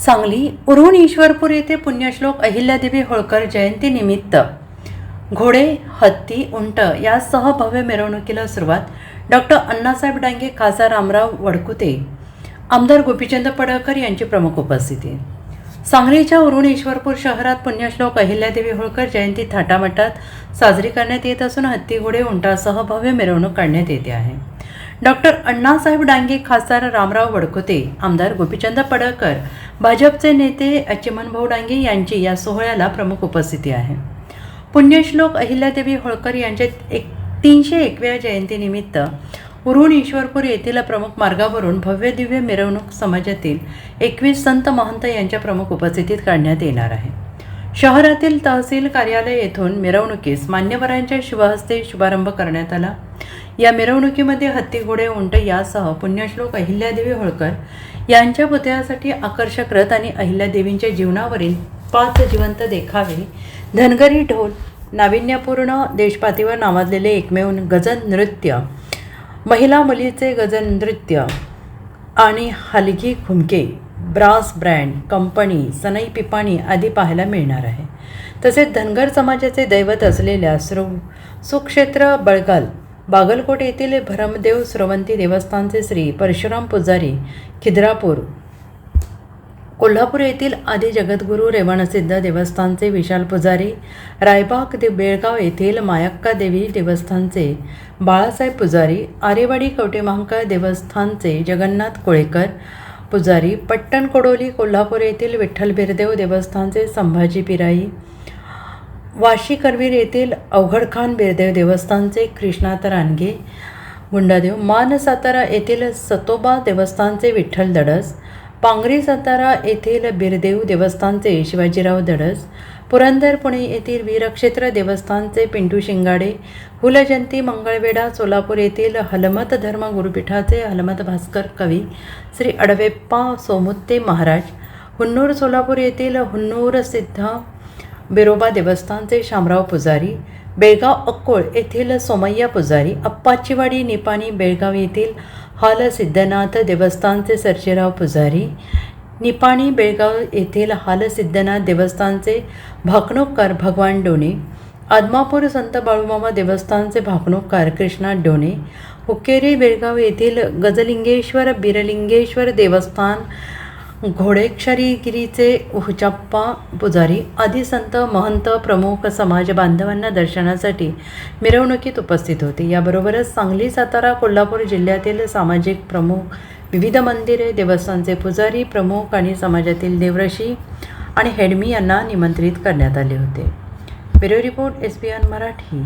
सांगली उरुण ईश्वरपूर येथे पुण्यश्लोक अहिल्यादेवी होळकर जयंतीनिमित्त घोडे, हत्ती, उंट यासह भव्य मिरवणुकीला सुरुवात. डॉक्टर अण्णासाहेब डांगे, खासदार रामराव वडकुते, आमदार गोपीचंद पडळकर यांची प्रमुख उपस्थिती. सांगलीच्या उरुण ईश्वरपूर शहरात पुण्यश्लोक अहिल्यादेवी होळकर जयंती थाटामाटात साजरी करण्यात येत असून हत्ती, घोडे, उंटासह भव्य मिरवणूक काढण्यात येते आहे. डॉक्टर अण्णासाहेब डांगे, खासदार रामराव वडकुते, आमदार गोपीचंद पडळकर, भाजपचे नेते चिमणभाऊ डांगे यांची या सोहळ्याला प्रमुख उपस्थिती आहे. पुण्यश्लोक अहिल्यादेवी होळकर यांच्या 301व्या जयंतीनिमित्त उरुण ईश्वरपूर येथील प्रमुख मार्गावरून भव्य दिव्य मिरवणूक समाजातील 21 संत महंत यांच्या प्रमुख उपस्थितीत काढण्यात येणार आहे. शहरातील तहसील कार्यालय येथून मिरवणुकीस मान्यवरांच्या शुभहस्ते शुभारंभ करण्यात आला. या मिरवणुकीमध्ये हत्ती, घोडे, उंट यासह पुण्यश्लोक अहिल्यादेवी होळकर यांच्या पुतळ्यासाठी आकर्षक रथ आणि अहिल्यादेवींच्या जीवनावरील 5 जिवंत देखावे, धनगरी ढोल, नाविन्यपूर्ण देशपातळीवर नावाजलेले एकमेव गजन नृत्य, महिला मुलीचे गजन नृत्य आणि हलगी घुमके, ब्रास ब्रँड, कंपनी, सनई पिपाणी आदी पाहायला मिळणार आहे. तसेच धनगर समाजाचे दैवत असलेल्या सुक्षेत्र बळगाल, बागलकोट येथील भरमदेव स्रवंती देवस्थानचे श्री परशुराम पुजारी, खिद्रापूर, कोल्हापूर येथील आदी जगद्गुरू रेवणसिद्ध देवस्थानचे विशाल पुजारी, रायबाग बेळगाव येथील मायक्का देवी देवस्थानचे बाळासाहेब पुजारी, आरेवाडी कवटेमहांकाळ देवस्थानचे जगन्नाथ कोळेकर पुजारी, पट्टण कोडोली कोल्हापूर येथील विठ्ठल बिरदेव देवस्थानचे संभाजी पिराई, वाशी करवीर येथील अवघडखान बिरदेव देवस्थानचे कृष्णात रानगे गुंडादेव, मान सातारा येथील सतोबा देवस्थानचे विठ्ठल दडस, पांगरी सातारा येथील बिरदेव देवस्थानचे शिवाजीराव दडस, पुरंदर पुणे येथील वीरक्षेत्र देवस्थानचे पिंटू शिंगाडे, हुलजंती मंगळवेढा सोलापूर येथील हलमत धर्म गुरुपीठाचे हलमत भास्कर कवी श्री अडवेप्पा सोमुत्ते महाराज, हुन्नूर सोलापूर येथील हुन्नूर सिद्ध बिरोबा देवस्थानचे शामराव पुजारी, बेळगाव अक्कोळ येथील सोमय्या पुजारी, अप्पाचीवाडी निपाणी बेळगाव येथील हाल सिद्धनाथ देवस्थानचे सर्जेराव पुजारी, निपाणी बेळगाव येथील हाल सिद्धनाथ देवस्थानचे भाकणूककार भगवान डोणे, आदमापूर संत बाळूमामा देवस्थानचे भाकणूककार कृष्णात डोणे, हुक्केरी बेळगाव येथील गजलिंगेश्वर बिरलिंगेश्वर देवस्थान घोडेक्षरीगिरीचे उहचप्पा पुजारी आदी संत महंत प्रमुख समाज बांधवांना दर्शनासाठी मिरवणुकीत उपस्थित होते. याबरोबरच सांगली, सातारा, कोल्हापूर जिल्ह्यातील सामाजिक प्रमुख, विविध मंदिरे, देवस्थानचे पुजारी प्रमुख आणि समाजातील देवऋषी आणि हेडमी यांना निमंत्रित करण्यात आले होते. Bureau report, SBN Marathi.